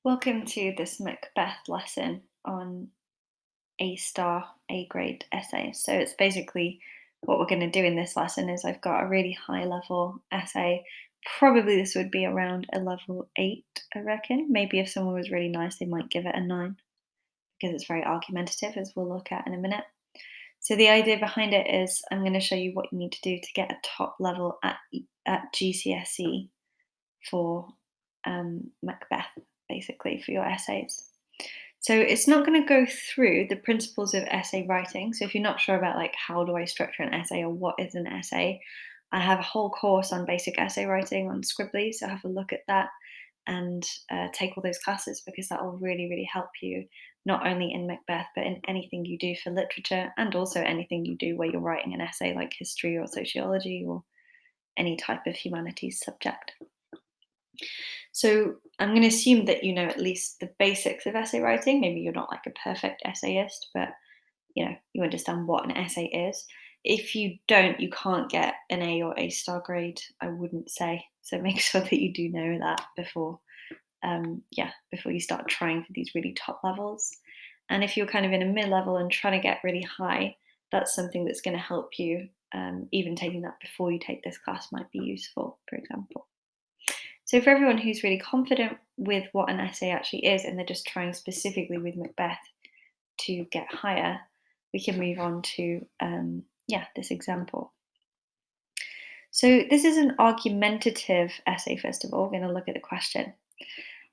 Welcome to this Macbeth lesson on A-star, A-grade essays. So it's basically what we're going to do in this lesson is I've got a really high level essay. Probably this would be around a level 8, I reckon. Maybe if someone was really nice, they might give it a 9 because it's very argumentative, as we'll look at in a minute. So the idea behind it is I'm going to show you what you need to do to get a top level at GCSE for Macbeth, basically, for your essays. So it's not going to go through the principles of essay writing. So if you're not sure about like how do I structure an essay or what is an essay, I have a whole course on basic essay writing on Scribbly. So have a look at that and take all those classes because that will really, really help you not only in Macbeth but in anything you do for literature and also anything you do where you're writing an essay like history or sociology or any type of humanities subject. So I'm going to assume that you know at least the basics of essay writing. Maybe you're not like a perfect essayist, but you understand what an essay is. If you don't, you can't get an A or A-star grade, I wouldn't say. So make sure that you do know that before you start trying for these really top levels. And if you're kind of in a mid-level and trying to get really high, that's something that's going to help you. Even taking that before you take this class might be useful, for example. So for everyone who's really confident with what an essay actually is, and they're just trying specifically with Macbeth to get higher, we can move on to this example. So this is an argumentative essay. First of all, we're going to look at the question.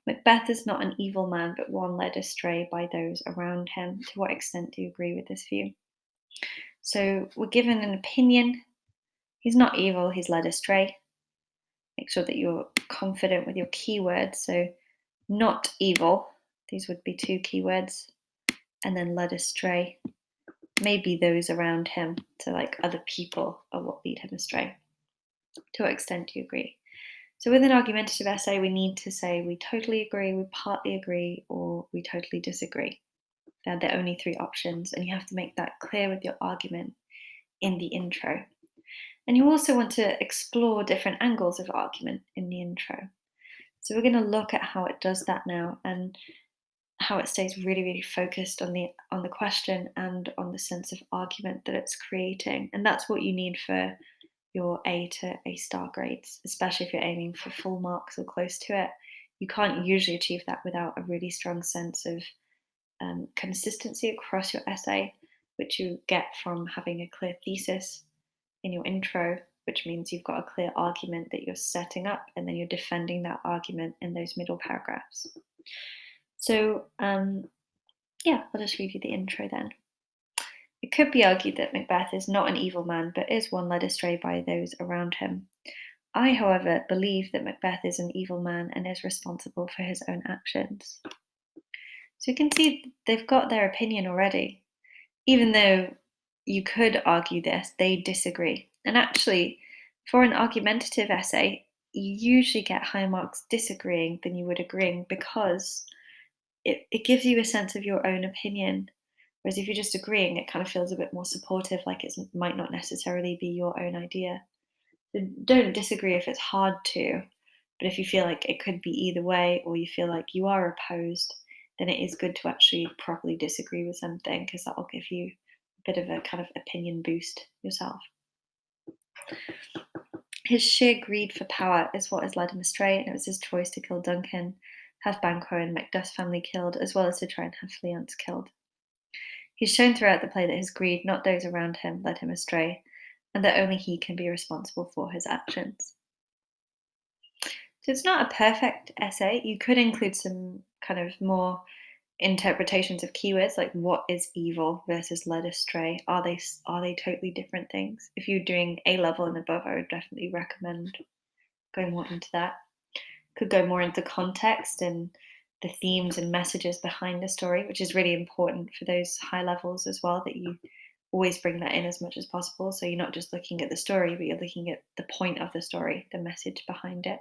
Macbeth is not an evil man, but one led astray by those around him. To what extent do you agree with this view? So we're given an opinion. He's not evil, he's led astray. Make sure that you're confident with your keywords. So not evil, these would be 2 keywords. And then led astray, maybe those around him, so like other people are what lead him astray. To what extent do you agree? So with an argumentative essay, we need to say we totally agree, we partly agree, or we totally disagree. They're the only 3 options, and you have to make that clear with your argument in the intro. And you also want to explore different angles of argument in the intro. So we're going to look at how it does that now and how it stays really, really focused on the question and on the sense of argument that it's creating. And that's what you need for your A to A-star grades, especially if you're aiming for full marks or close to it. You can't usually achieve that without a really strong sense of consistency across your essay, which you get from having a clear thesis in your intro, which means you've got a clear argument that you're setting up and then you're defending that argument in those middle paragraphs. So, I'll just read you the intro then. It could be argued that Macbeth is not an evil man, but is one led astray by those around him. I, however, believe that Macbeth is an evil man and is responsible for his own actions. So you can see they've got their opinion already. Even though you could argue this, they disagree. And actually, for an argumentative essay, you usually get higher marks disagreeing than you would agreeing because it gives you a sense of your own opinion. Whereas if you're just agreeing, it kind of feels a bit more supportive, like it might not necessarily be your own idea. So don't disagree if it's hard to, but if you feel like it could be either way, or you feel like you are opposed, then it is good to actually properly disagree with something because that will give you a bit of a kind of opinion boost yourself. His sheer greed for power is what has led him astray, and it was his choice to kill Duncan, have Banquo and Macduff's family killed, as well as to try and have Fleance killed. He's shown throughout the play that his greed, not those around him, led him astray, and that only he can be responsible for his actions. So it's not a perfect essay. You could include some kind of more interpretations of keywords, like what is evil versus led astray. Are they totally different things? If you're doing A level and above, I would definitely recommend going more into that. Could go more into context and the themes and messages behind the story, which is really important for those high levels as well, that you always bring that in as much as possible. So you're not just looking at the story, but you're looking at the point of the story, the message behind it.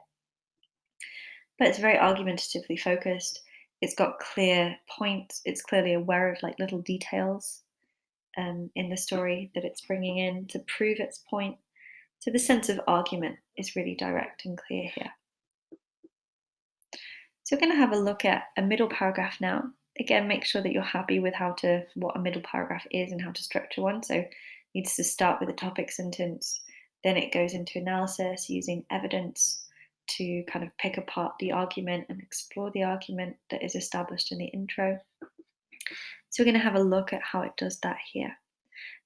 But it's very argumentatively focused. It's got clear points. It's clearly aware of like little details in the story that it's bringing in to prove its point. So the sense of argument is really direct and clear here. So we're going to have a look at a middle paragraph now. Again, make sure that you're happy with what a middle paragraph is and how to structure one. So it needs to start with a topic sentence, then it goes into analysis using evidence to kind of pick apart the argument and explore the argument that is established in the intro. So we're going to have a look at how it does that here.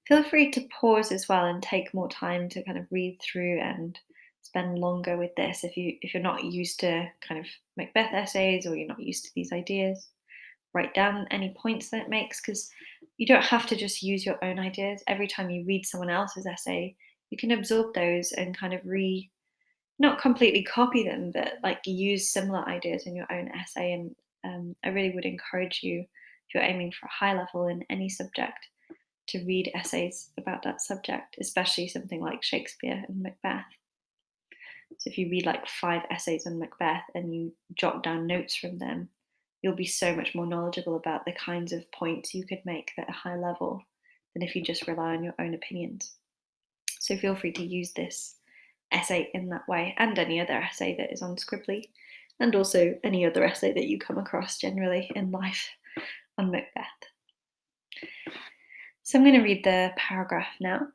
Feel free to pause as well and take more time to kind of read through and spend longer with this if you're not used to kind of Macbeth essays or you're not used to these ideas. Write down any points that it makes, because you don't have to just use your own ideas. Every time you read someone else's essay, you can absorb those and kind of not completely copy them, but like use similar ideas in your own essay. And I really would encourage you, if you're aiming for a high level in any subject, to read essays about that subject, especially something like Shakespeare and Macbeth. So if you read like 5 essays on Macbeth and you jot down notes from them, you'll be so much more knowledgeable about the kinds of points you could make at a high level than if you just rely on your own opinions. So feel free to use this essay in that way, and any other essay that is on Scribbly, and also any other essay that you come across generally in life on Macbeth. So I'm going to read the paragraph now.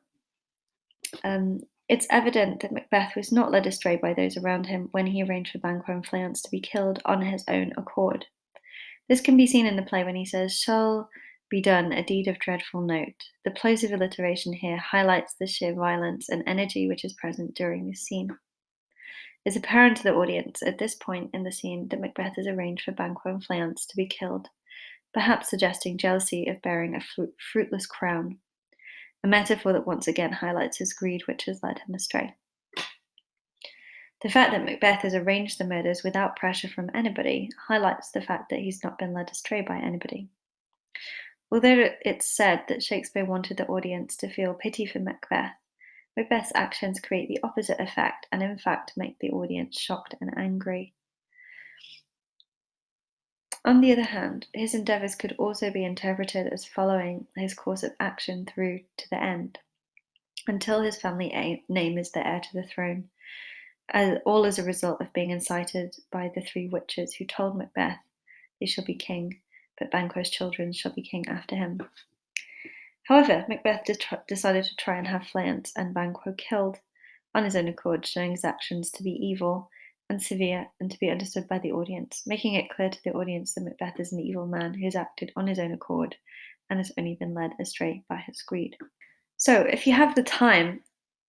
It's evident that Macbeth was not led astray by those around him when he arranged for Banquo and Fleance to be killed on his own accord. This can be seen in the play when he says, "Shall be done a deed of dreadful note." The plosive alliteration here highlights the sheer violence and energy which is present during this scene. It's apparent to the audience at this point in the scene that Macbeth has arranged for Banquo and Fleance to be killed, perhaps suggesting jealousy of bearing a fruitless crown, a metaphor that once again highlights his greed which has led him astray. The fact that Macbeth has arranged the murders without pressure from anybody highlights the fact that he's not been led astray by anybody. Although it's said that Shakespeare wanted the audience to feel pity for Macbeth, Macbeth's actions create the opposite effect and in fact make the audience shocked and angry. On the other hand, his endeavours could also be interpreted as following his course of action through to the end, until his family name is the heir to the throne, all as a result of being incited by the 3 witches who told Macbeth he shall be king, but Banquo's children shall be king after him. However, Macbeth decided to try and have Fleance and Banquo killed on his own accord, showing his actions to be evil and severe and to be understood by the audience, making it clear to the audience that Macbeth is an evil man who has acted on his own accord and has only been led astray by his greed. So if you have the time,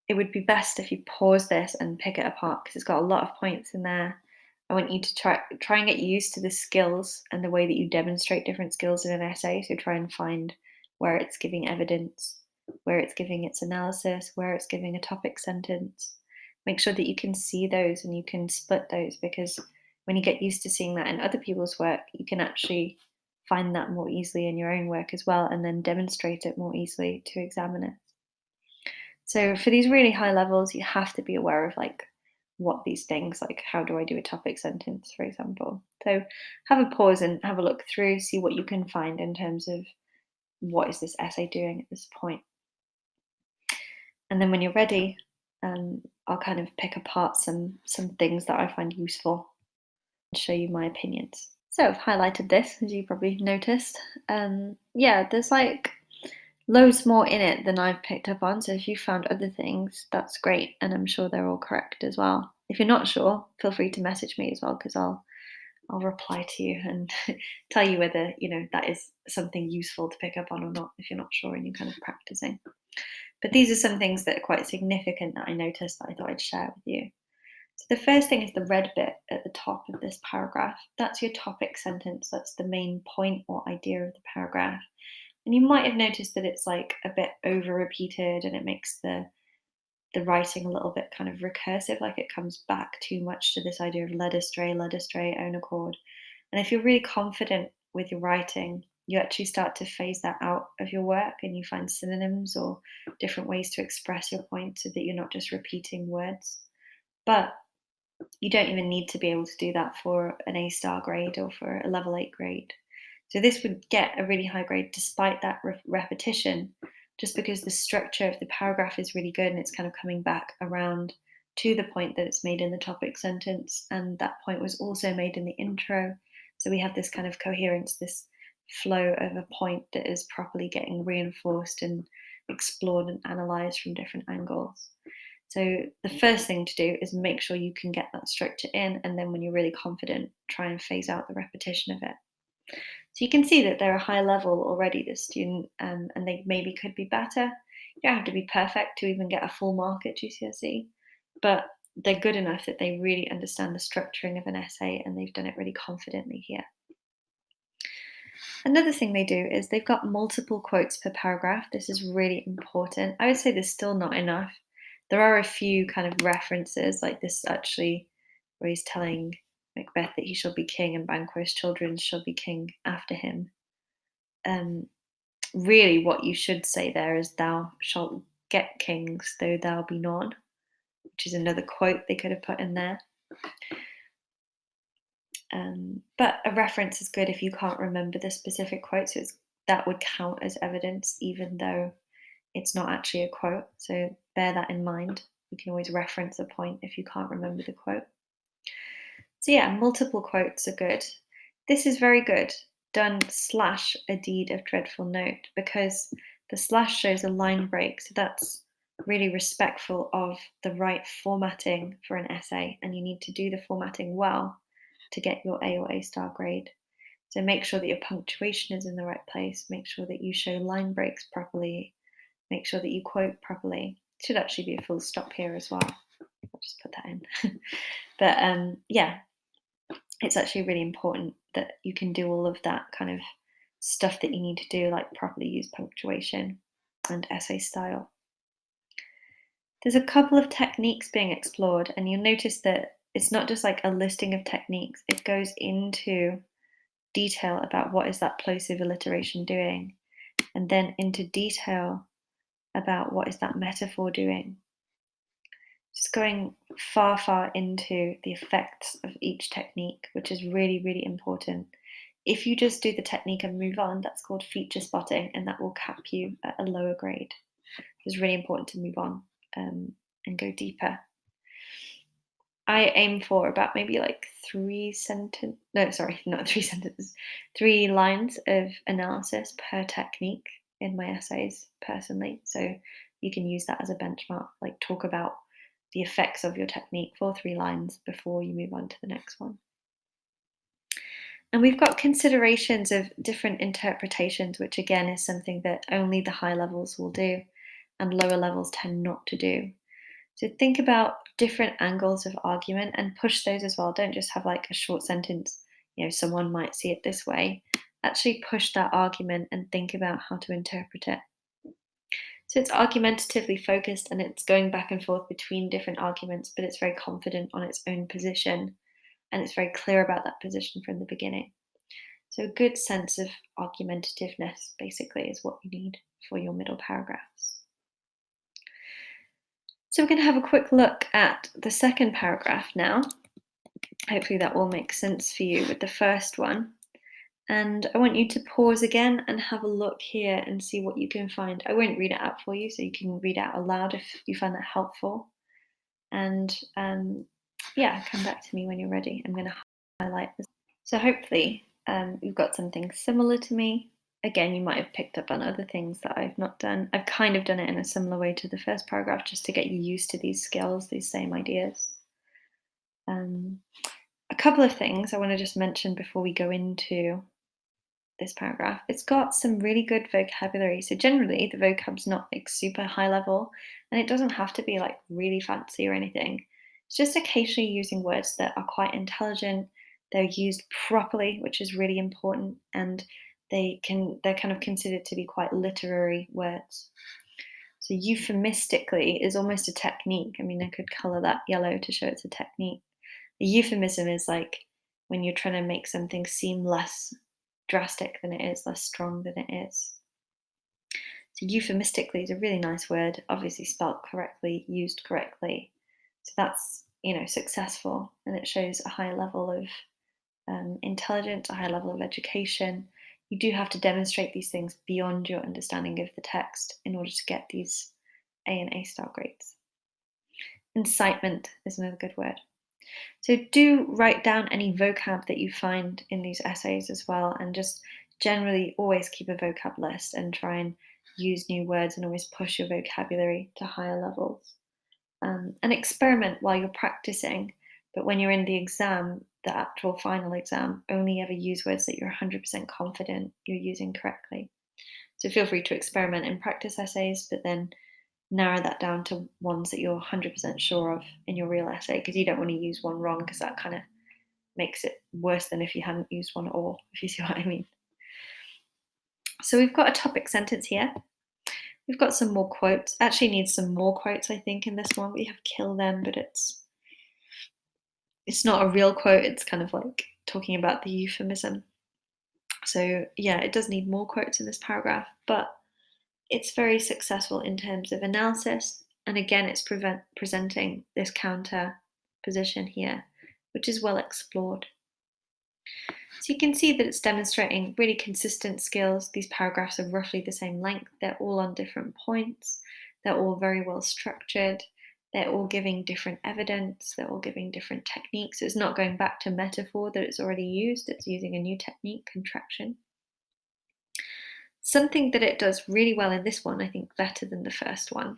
it would be best if you pause this and pick it apart, because it's got a lot of points in there. I want you to try and get used to the skills and the way that you demonstrate different skills in an essay. So try and find where it's giving evidence, where it's giving its analysis, where it's giving a topic sentence. Make sure that you can see those and you can split those, because when you get used to seeing that in other people's work, you can actually find that more easily in your own work as well, and then demonstrate it more easily to examiners. So for these really high levels, you have to be aware of like what these things, like how do I do a topic sentence, for example. So have a pause and have a look through, see what you can find in terms of what is this essay doing at this point. And then when you're ready, I'll kind of pick apart some things that I find useful and show you my opinions. So I've highlighted this, as you probably noticed. Yeah, there's like loads more in it than I've picked up on. So if you found other things, that's great, and I'm sure they're all correct as well. If you're not sure, feel free to message me as well, because I'll reply to you and tell you whether that is something useful to pick up on or not, if you're not sure and you're kind of practicing. But these are some things that are quite significant that I noticed that I thought I'd share with you. So the first thing is the red bit at the top of this paragraph. That's your topic sentence. That's the main point or idea of the paragraph. And you might have noticed that it's like a bit over repeated and it makes the writing a little bit kind of recursive, like it comes back too much to this idea of led astray, own accord. And if you're really confident with your writing, you actually start to phase that out of your work and you find synonyms or different ways to express your point so that you're not just repeating words. But you don't even need to be able to do that for an A-star grade or for a level 8 grade. So this would get a really high grade despite that repetition, just because the structure of the paragraph is really good and it's kind of coming back around to the point that it's made in the topic sentence, and that point was also made in the intro. So we have this kind of coherence, this flow of a point that is properly getting reinforced and explored and analyzed from different angles. So the first thing to do is make sure you can get that structure in, and then when you're really confident, try and phase out the repetition of it. So you can see that they're a high level already, this student, and they maybe could be better. You don't have to be perfect to even get a full mark at GCSE, but they're good enough that they really understand the structuring of an essay and they've done it really confidently here. Another thing they do is they've got multiple quotes per paragraph. This is really important. I would say there's still not enough. There are a few kind of references, like this actually, where he's telling Macbeth that he shall be king and Banquo's children shall be king after him. Really, what you should say there is, "Thou shalt get kings, though thou be none," which is another quote they could have put in there. But a reference is good if you can't remember the specific quote, so that would count as evidence, even though it's not actually a quote. So bear that in mind. You can always reference a point if you can't remember the quote. So yeah, multiple quotes are good. This is very good. Done slash a deed of dreadful note, because the slash shows a line break. So that's really respectful of the right formatting for an essay, and you need to do the formatting well to get your A or A star grade. So make sure that your punctuation is in the right place, make sure that you show line breaks properly, make sure that you quote properly. It should actually be a full stop here as well. I'll just put that in. But yeah, it's actually really important that you can do all of that kind of stuff that you need to do, like properly use punctuation and essay style. There's a couple of techniques being explored, and you'll notice that it's not just like a listing of techniques, it goes into detail about what is that plosive alliteration doing, and then into detail about what is that metaphor doing. Just going far, far into the effects of each technique, which is really, really important. If you just do the technique and move on, that's called feature spotting, and that will cap you at a lower grade. It's really important to move on and go deeper. I aim for about maybe like 3 lines of analysis per technique in my essays personally. So you can use that as a benchmark, like talk about the effects of your technique for 3 lines before you move on to the next one. And we've got considerations of different interpretations, which again is something that only the high levels will do and lower levels tend not to do. So think about different angles of argument and push those as well. Don't just have like a short sentence, someone might see it this way. Actually push that argument and think about how to interpret it. So it's argumentatively focused and it's going back and forth between different arguments, but it's very confident on its own position and it's very clear about that position from the beginning. So a good sense of argumentativeness basically is what you need for your middle paragraphs. So we're going to have a quick look at the second paragraph now. Hopefully that will make sense for you with the first one. And I want you to pause again and have a look here and see what you can find. I won't read it out for you, so you can read it out aloud if you find that helpful. And yeah, come back to me when you're ready. I'm going to highlight this. So hopefully you've got something similar to me. Again, you might have picked up on other things that I've not done. I've kind of done it in a similar way to the first paragraph, just to get you used to these skills, these same ideas. A couple of things I want to just mention before we go into this paragraph. It's got some really good vocabulary. So generally the vocab's not like super high level, and it doesn't have to be like really fancy or anything. It's just occasionally using words that are quite intelligent. They're used properly, which is really important, and they're kind of considered to be quite literary words. So euphemistically is almost a technique. I mean, I could color that yellow to show it's a technique. A euphemism is like when you're trying to make something seem less drastic than it is, less strong than it is. So euphemistically is a really nice word, obviously spelt correctly, used correctly. So that's, successful, and it shows a high level of intelligence, a high level of education. You do have to demonstrate these things beyond your understanding of the text in order to get these A and A star grades. Incitement is another good word. So do write down any vocab that you find in these essays as well, and just generally always keep a vocab list and try and use new words and always push your vocabulary to higher levels. And experiment while you're practicing, but when you're in the exam, the actual final exam, only ever use words that you're 100% confident you're using correctly. So feel free to experiment in practice essays, but then narrow that down to ones that you're 100% sure of in your real essay, because you don't want to use one wrong, because that kind of makes it worse than if you hadn't used one at all, if you see what I mean. So we've got a topic sentence here. We've got some more quotes. Actually needs some more quotes, I think, in this one. We have kill them, but it's not a real quote. It's kind of like talking about the euphemism. So yeah, it does need more quotes in this paragraph, but it's very successful in terms of analysis. And again, it's presenting this counter position here, which is well explored. So you can see that it's demonstrating really consistent skills. These paragraphs are roughly the same length. They're all on different points. They're all very well structured. They're all giving different evidence. They're all giving different techniques. So it's not going back to metaphor that it's already used. It's using a new technique, contraction. Something that it does really well in this one, I think better than the first one,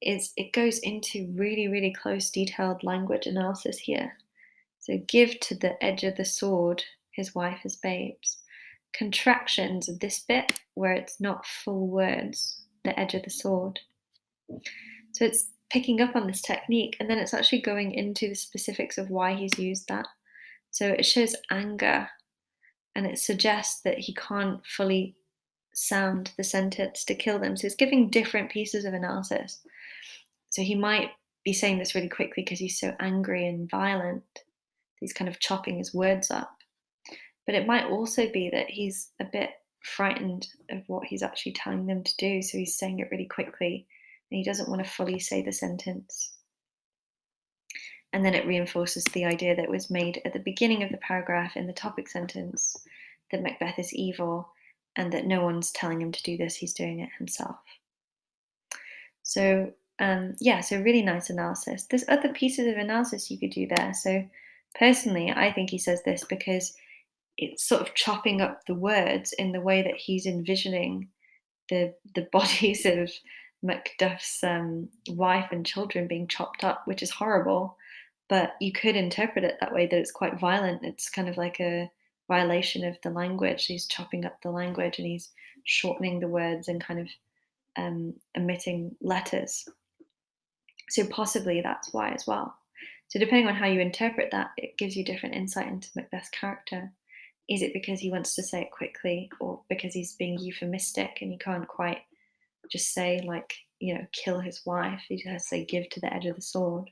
is it goes into really, really close, detailed language analysis here. So give to the edge of the sword his wife as babes. Contractions of this bit where it's not full words, the edge of the sword. So it's picking up on this technique, and then it's actually going into the specifics of why he's used that. So it shows anger, and it suggests that he can't fully sound the sentence to kill them. So it's giving different pieces of analysis. So he might be saying this really quickly because he's so angry and violent. He's kind of chopping his words up. But it might also be that he's a bit frightened of what he's actually telling them to do. So he's saying it really quickly and he doesn't want to fully say the sentence. And then it reinforces the idea that was made at the beginning of the paragraph in the topic sentence, that Macbeth is evil and that no one's telling him to do this, he's doing it himself. So so really nice analysis. There's other pieces of analysis you could do there. So personally, I think he says this because it's sort of chopping up the words in the way that he's envisioning the bodies of Macduff's wife and children being chopped up, which is horrible. But you could interpret it that way, that it's quite violent. It's kind of like a violation of the language. He's chopping up the language and he's shortening the words and kind of omitting letters. So possibly that's why as well. So depending on how you interpret that, it gives you different insight into Macbeth's character. Is it because he wants to say it quickly, or because he's being euphemistic and he can't quite just say, like, kill his wife? He has to say, give to the edge of the sword.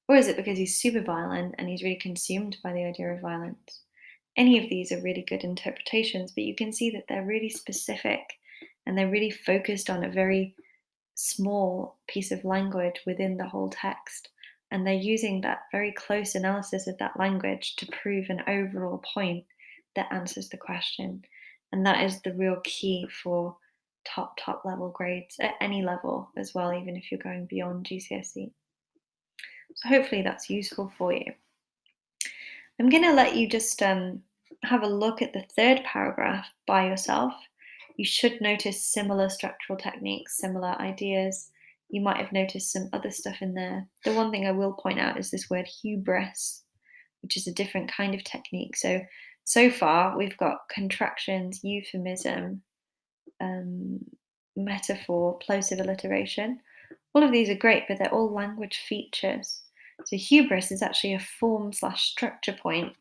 Or is it because he's super violent and he's really consumed by the idea of violence? Any of these are really good interpretations, but you can see that they're really specific and they're really focused on a very small piece of language within the whole text. And they're using that very close analysis of that language to prove an overall point that answers the question. And that is the real key for top level grades at any level as well, even if you're going beyond GCSE. So hopefully that's useful for you. I'm going to let you just have a look at the third paragraph by yourself. You should notice similar structural techniques, similar ideas. You might have noticed some other stuff in there. The one thing I will point out is this word hubris, which is a different kind of technique. So far we've got contractions, euphemism, metaphor, plosive alliteration. All of these are great, but they're all language features. So hubris is actually a form/structure point,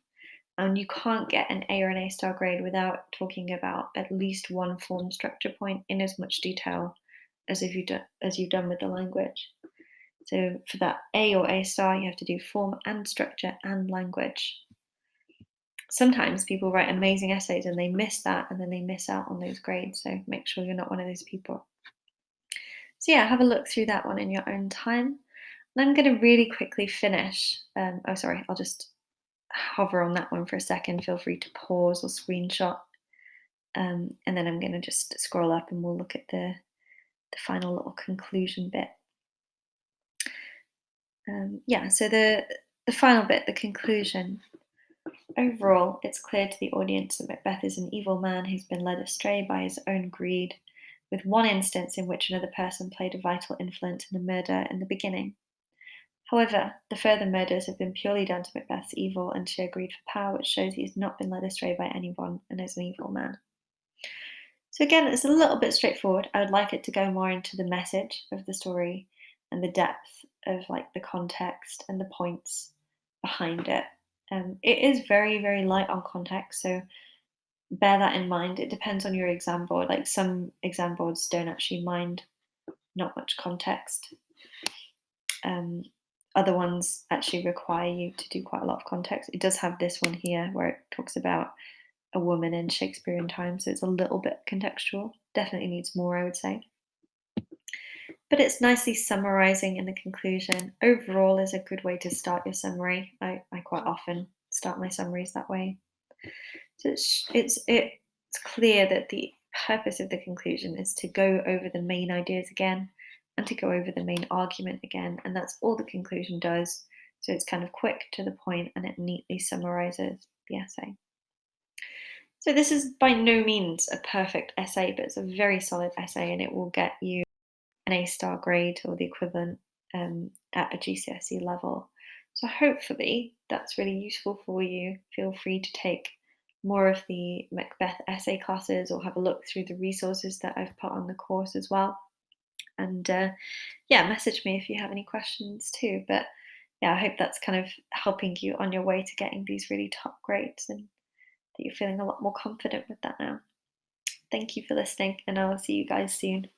and you can't get an A or an A-star grade without talking about at least one form structure point in as much detail as you've done with the language. So for that A or A-star, you have to do form and structure and language. Sometimes people write amazing essays and they miss that, and then they miss out on those grades. So make sure you're not one of those people. So yeah, have a look through that one in your own time. And I'm going to really quickly finish. I'll just hover on that one for a second. Feel free to pause or screenshot. And then I'm going to just scroll up and we'll look at the final little conclusion bit. Yeah, so the final bit, the conclusion. Overall, it's clear to the audience that Macbeth is an evil man who's been led astray by his own greed, with one instance in which another person played a vital influence in the murder in the beginning. However, the further murders have been purely down to Macbeth's evil and sheer greed for power, which shows he has not been led astray by anyone and is an evil man. So again, it's a little bit straightforward. I would like it to go more into the message of the story and the depth of like the context and the points behind it. It is very, very light on context, so bear that in mind. It depends on your exam board. Like some exam boards don't actually mind not much context. Um, Other ones actually require you to do quite a lot of context. It does have this one here where it talks about a woman in Shakespearean times, so it's a little bit contextual. Definitely needs more, I would say. But it's nicely summarizing in the conclusion. Overall is a good way to start your summary. I quite often start my summaries that way. So it's clear that the purpose of the conclusion is to go over the main ideas again and to go over the main argument again, and that's all the conclusion does. So it's kind of quick to the point and it neatly summarizes the essay. So this is by no means a perfect essay, but it's a very solid essay and it will get you an A-star grade or the equivalent at a GCSE level. So hopefully that's really useful for you. Feel free to take more of the Macbeth essay classes or have a look through the resources that I've put on the course as well. And yeah, message me if you have any questions too. But yeah, I hope that's kind of helping you on your way to getting these really top grades and that you're feeling a lot more confident with that now. Thank you for listening, and I'll see you guys soon.